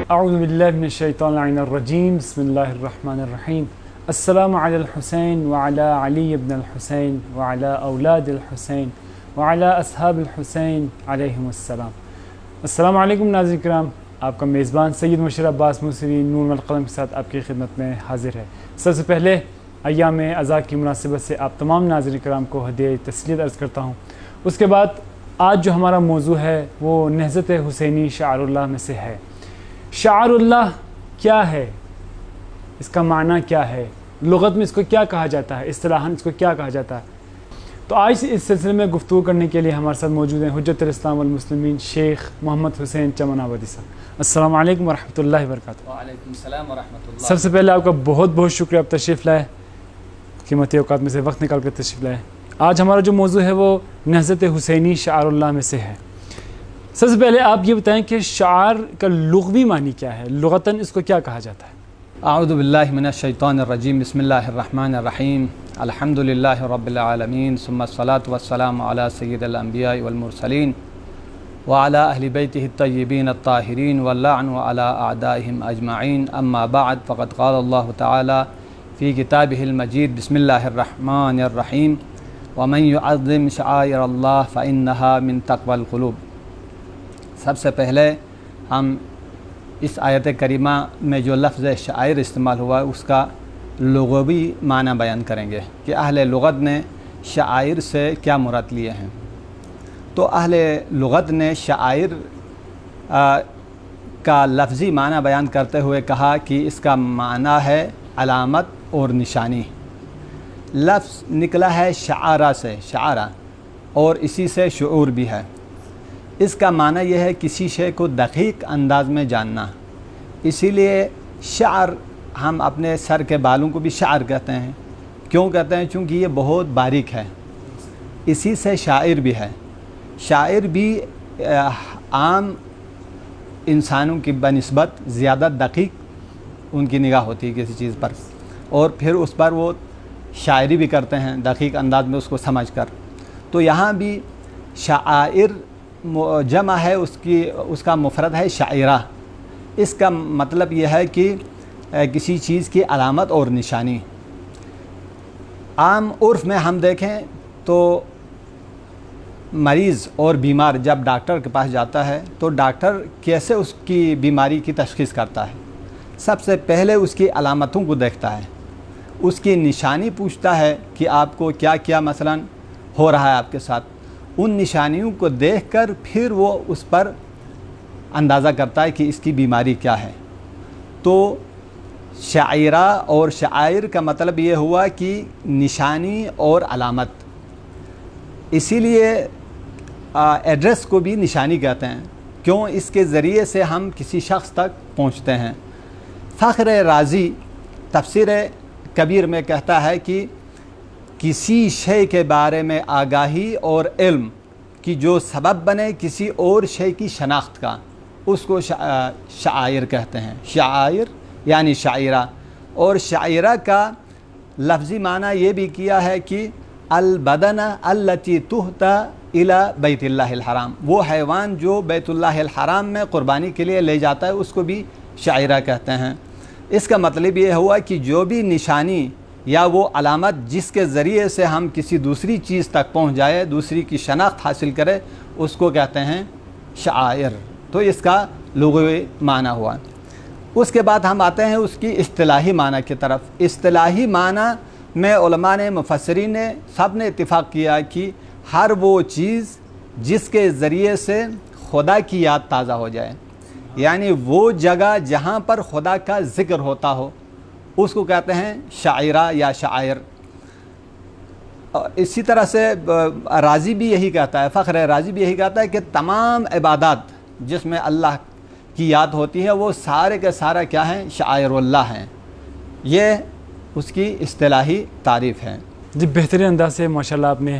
اعوذ باللہ من الشیطان الرجیم بسم اللہ الرحمن الرحیم السلام علی الحسین وعلی علی ابن الحسین وعلی اولاد الحسین وعلی اصحاب الحسین علیہم السلام۔ السلام علیکم ناظرین کرام، آپ کا میزبان سید مشیر عباس موسوی نون والقلم کے ساتھ آپ کی خدمت میں حاضر ہے۔ سب سے پہلے ایام عزا کی مناسبت سے آپ تمام ناظرین کرام کو ہدیہ تسلیت عرض کرتا ہوں۔ اس کے بعد آج جو ہمارا موضوع ہے وہ نہضت حسینی شعار اللہ میں سے ہے۔ شعار اللہ کیا ہے، اس کا معنی کیا ہے، لغت میں اس کو کیا کہا جاتا ہے، اصطلاحاً اس کو کیا کہا جاتا ہے، تو آج اس سلسلے میں گفتگو کرنے کے لیے ہمارے ساتھ موجود ہیں حجت الاسلام والمسلمین شیخ محمد حسین چمن آبادی صاحب۔ السلام علیکم ورحمۃ اللہ وبرکاتہ۔ وعلیکم السلام ورحمۃ اللہ۔ سب سے پہلے آپ کا بہت بہت شکریہ، آپ تشریف لائے، قیمتی اوقات میں سے وقت نکال کر تشریف لائے۔ آج ہمارا جو موضوع ہے وہ نہضت حسینی شعار اللہ میں سے ہے۔ سب سے پہلے آپ یہ بتائیں کہ شعار کا لغوی معنی کیا ہے، لغتاً اس کو کیا کہا جاتا ہے؟ اعوذ باللہ من الشیطان الرجیم، بسم اللہ الرحمن الرحیم، الحمد للہ رب العالمین، ثم الصلاۃ والسلام علی سید الانبیاء والمرسلین وعلی اہل بیتہ الطیبین الطاہرین واللعن علی اعدائہم اجمعین، اما بعد فقد قال اللہ تعالی فی کتابہ المجید، بسم اللہ الرحمن الرحیم، ومن یعظم شعائر اللہ فإنہا من تقوی القلوب۔ سب سے پہلے ہم اس آیت کریمہ میں جو لفظ شعائر استعمال ہوا ہے اس کا لغوی معنی بیان کریں گے کہ اہل لغت نے شعائر سے کیا مراد لیے ہیں۔ تو اہل لغت نے شعائر کا لفظی معنی بیان کرتے ہوئے کہا کہ اس کا معنی ہے علامت اور نشانی۔ لفظ نکلا ہے شعارہ سے، شعارہ، اور اسی سے شعور بھی ہے۔ اس کا معنی یہ ہے کسی شے کو دقیق انداز میں جاننا۔ اسی لیے شعر، ہم اپنے سر کے بالوں کو بھی شعر کہتے ہیں۔ کیوں کہتے ہیں؟ چونکہ یہ بہت باریک ہے، اسی سے شاعر بھی ہے۔ شاعر بھی عام انسانوں کی بنسبت زیادہ دقیق ان کی نگاہ ہوتی ہے کسی چیز پر، اور پھر اس پر وہ شاعری بھی کرتے ہیں دقیق انداز میں اس کو سمجھ کر۔ تو یہاں بھی شعائر جمع ہے، اس کا مفرد ہے شاعرہ۔ اس کا مطلب یہ ہے کہ کسی چیز کی علامت اور نشانی۔ عام عرف میں ہم دیکھیں تو مریض اور بیمار جب ڈاکٹر کے پاس جاتا ہے تو ڈاکٹر کیسے اس کی بیماری کی تشخیص کرتا ہے؟ سب سے پہلے اس کی علامتوں کو دیکھتا ہے، اس کی نشانی پوچھتا ہے کہ آپ کو کیا کیا مثلاً ہو رہا ہے آپ کے ساتھ۔ ان نشانیوں کو دیکھ کر پھر وہ اس پر اندازہ کرتا ہے کہ اس کی بیماری کیا ہے۔ تو شاعرہ اور شعائر کا مطلب یہ ہوا کہ نشانی اور علامت۔ اسی لیے ایڈریس کو بھی نشانی کہتے ہیں، کیوں؟ اس کے ذریعے سے ہم کسی شخص تک پہنچتے ہیں۔ فخر رازی تفسیر کبیر میں کہتا ہے کہ کسی شے کے بارے میں آگاہی اور علم کی جو سبب بنے کسی اور شے کی شناخت کا، اس کو شعائر کہتے ہیں۔ شعائر یعنی شاعرہ، اور شاعرہ کا لفظی معنی یہ بھی کیا ہے کہ البدن التی تہتا الی بیت اللہ الحرام، وہ حیوان جو بیت اللہ الحرام میں قربانی کے لیے لے جاتا ہے اس کو بھی شاعرہ کہتے ہیں۔ اس کا مطلب یہ ہوا کہ جو بھی نشانی یا وہ علامت جس کے ذریعے سے ہم کسی دوسری چیز تک پہنچ جائے، دوسری کی شناخت حاصل کرے، اس کو کہتے ہیں شعائر۔ تو اس کا لغوی معنی ہوا۔ اس کے بعد ہم آتے ہیں اس کی اصطلاحی معنی کی طرف۔ اصطلاحی معنی میں علماء نے، مفسرین نے، سب نے اتفاق کیا کہ ہر وہ چیز جس کے ذریعے سے خدا کی یاد تازہ ہو جائے، یعنی وہ جگہ جہاں پر خدا کا ذکر ہوتا ہو، اس کو کہتے ہیں شاعرہ یا شاعر۔ اسی طرح سے رازی بھی یہی کہتا ہے، فخر رازی بھی یہی کہتا ہے کہ تمام عبادات جس میں اللہ کی یاد ہوتی ہے وہ سارے کے سارا کیا ہیں؟ شاعر اللہ ہیں۔ یہ اس کی اصطلاحی تعریف ہے۔ جی، بہترین انداز سے ماشاءاللہ آپ نے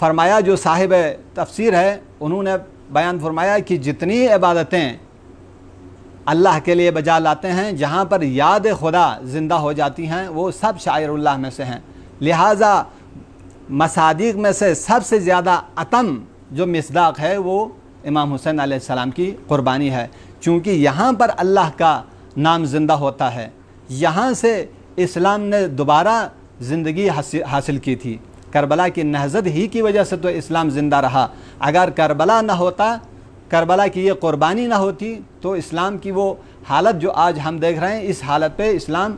فرمایا جو صاحب تفسیر ہے انہوں نے بیان فرمایا کہ جتنی عبادتیں اللہ کے لیے بجا لاتے ہیں جہاں پر یاد خدا زندہ ہو جاتی ہیں وہ سب شاعر اللہ میں سے ہیں، لہٰذا مصادیق میں سے سب سے زیادہ اتم جو مصداق ہے وہ امام حسین علیہ السلام کی قربانی ہے، چونکہ یہاں پر اللہ کا نام زندہ ہوتا ہے، یہاں سے اسلام نے دوبارہ زندگی حاصل کی تھی، کربلا کی نہضت ہی کی وجہ سے تو اسلام زندہ رہا، اگر کربلا نہ ہوتا، کربلا کی یہ قربانی نہ ہوتی تو اسلام کی وہ حالت جو آج ہم دیکھ رہے ہیں اس حالت پہ اسلام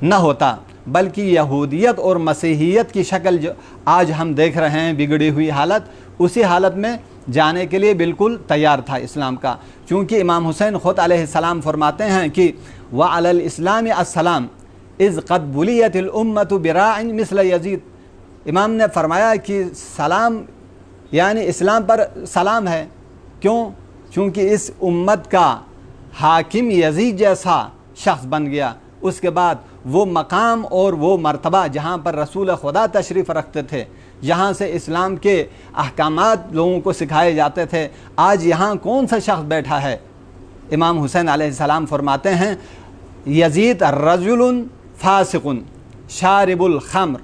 نہ ہوتا، بلکہ یہودیت اور مسیحیت کی شکل جو آج ہم دیکھ رہے ہیں بگڑی ہوئی حالت، اسی حالت میں جانے کے لیے بالکل تیار تھا اسلام کا، چونکہ امام حسین خود علیہ السلام فرماتے ہیں کہ وَعَلَى الْإِسْلَامِ السَّلَامِ اِذْ قَدْ بُلِيَتِ الْأُمَّةُ بِرَاعٍ مِثْلَ یزید، امام نے فرمایا کہ سلام یعنی اسلام پر سلام ہے، کیوں؟ چونکہ اس امت کا حاکم یزید جیسا شخص بن گیا، اس کے بعد وہ مقام اور وہ مرتبہ جہاں پر رسول خدا تشریف رکھتے تھے، جہاں سے اسلام کے احکامات لوگوں کو سکھائے جاتے تھے، آج یہاں کون سا شخص بیٹھا ہے؟ امام حسین علیہ السلام فرماتے ہیں یزید رجل فاسق شارب الخمر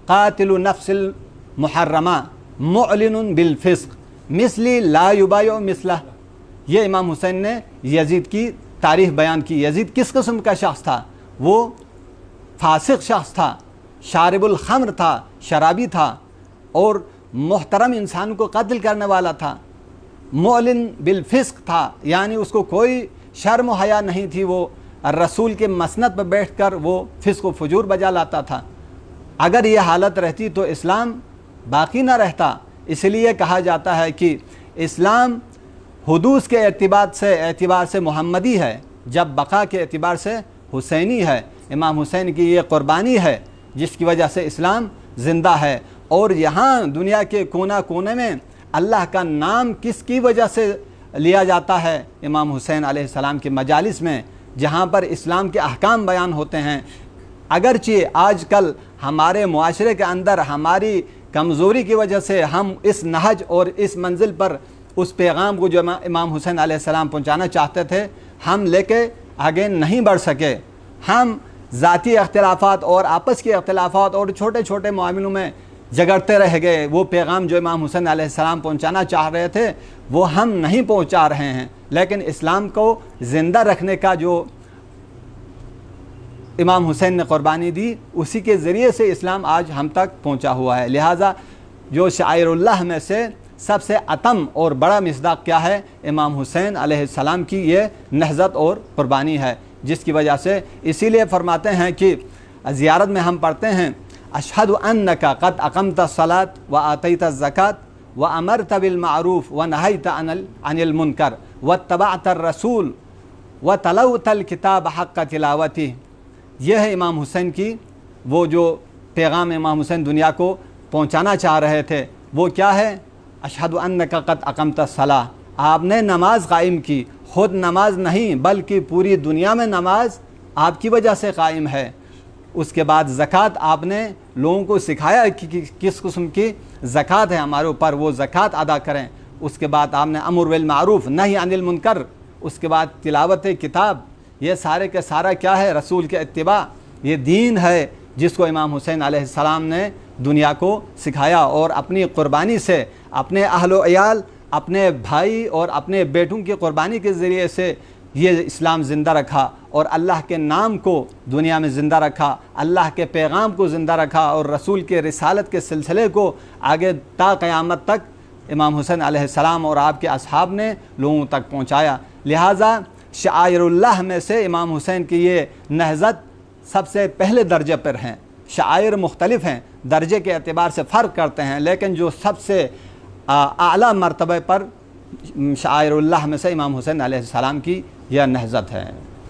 قاتل نفس المحرمہ معلن بالفسق مثلی لا یبایع مثلہ، یہ امام حسین نے یزید کی تاریخ بیان کی۔ یزید کس قسم کا شخص تھا؟ وہ فاسق شخص تھا، شارب الخمر تھا، شرابی تھا، اور محترم انسان کو قتل کرنے والا تھا، معلن بالفسق تھا، یعنی اس کو کوئی شرم و حیا نہیں تھی، وہ رسول کے مسند پر بیٹھ کر وہ فسق و فجور بجا لاتا تھا۔ اگر یہ حالت رہتی تو اسلام باقی نہ رہتا، اس لیے کہا جاتا ہے کہ اسلام حدوث کے اعتبار سے محمدی ہے، جب بقا کے اعتبار سے حسینی ہے، امام حسین کی یہ قربانی ہے جس کی وجہ سے اسلام زندہ ہے۔ اور یہاں دنیا کے کونا کونے میں اللہ کا نام کس کی وجہ سے لیا جاتا ہے؟ امام حسین علیہ السلام کے مجالس میں، جہاں پر اسلام کے احکام بیان ہوتے ہیں۔ اگرچہ آج کل ہمارے معاشرے کے اندر ہماری کمزوری کی وجہ سے ہم اس نہج اور اس منزل پر اس پیغام کو جو امام حسین علیہ السلام پہنچانا چاہتے تھے ہم لے کے آگے نہیں بڑھ سکے، ہم ذاتی اختلافات اور آپس کے اختلافات اور چھوٹے چھوٹے معاملوں میں جگڑتے رہ گئے، وہ پیغام جو امام حسین علیہ السلام پہنچانا چاہ رہے تھے وہ ہم نہیں پہنچا رہے ہیں، لیکن اسلام کو زندہ رکھنے کا جو امام حسین نے قربانی دی اسی کے ذریعے سے اسلام آج ہم تک پہنچا ہوا ہے۔ لہٰذا جو شاعر اللہ میں سے سب سے اتم اور بڑا مصداق کیا ہے؟ امام حسین علیہ السلام کی یہ نہضت اور قربانی ہے، جس کی وجہ سے اسی لیے فرماتے ہیں کہ زیارت میں ہم پڑھتے ہیں اشہد انک قد اقمت الصلاۃ وآتیت الزکاۃ وامرت بالمعروف ونہیت عن المنکر واتبعت الرسول وتلوت الکتاب حق تلاوتہ، یہ ہے امام حسین کی وہ جو پیغام امام حسین دنیا کو پہنچانا چاہ رہے تھے، وہ کیا ہے؟ اشہد انک قد اقمت الصلاۃ، آپ نے نماز قائم کی، خود نماز نہیں بلکہ پوری دنیا میں نماز آپ کی وجہ سے قائم ہے۔ اس کے بعد زکوٰۃ آپ نے لوگوں کو سکھایا کہ کس قسم کی زکوٰۃ ہے ہمارے اوپر، وہ زکوٰۃ ادا کریں۔ اس کے بعد آپ نے امر بالمعروف نہی عن المنکر، اس کے بعد تلاوت کتاب، یہ سارے کے سارا کیا ہے؟ رسول کے اتباع، یہ دین ہے جس کو امام حسین علیہ السلام نے دنیا کو سکھایا، اور اپنی قربانی سے اپنے اہل و عیال، اپنے بھائی اور اپنے بیٹوں کی قربانی کے ذریعے سے یہ اسلام زندہ رکھا، اور اللہ کے نام کو دنیا میں زندہ رکھا، اللہ کے پیغام کو زندہ رکھا، اور رسول کے رسالت کے سلسلے کو آگے تا قیامت تک امام حسین علیہ السلام اور آپ کے اصحاب نے لوگوں تک پہنچایا۔ لہٰذا شعائر اللہ میں سے امام حسین کی یہ نہضت سب سے پہلے درجے پر ہیں۔ شعائر مختلف ہیں، درجے کے اعتبار سے فرق کرتے ہیں، لیکن جو سب سے اعلیٰ مرتبہ پر شعائر اللہ میں سے امام حسین علیہ السلام کی یہ نہضت ہے۔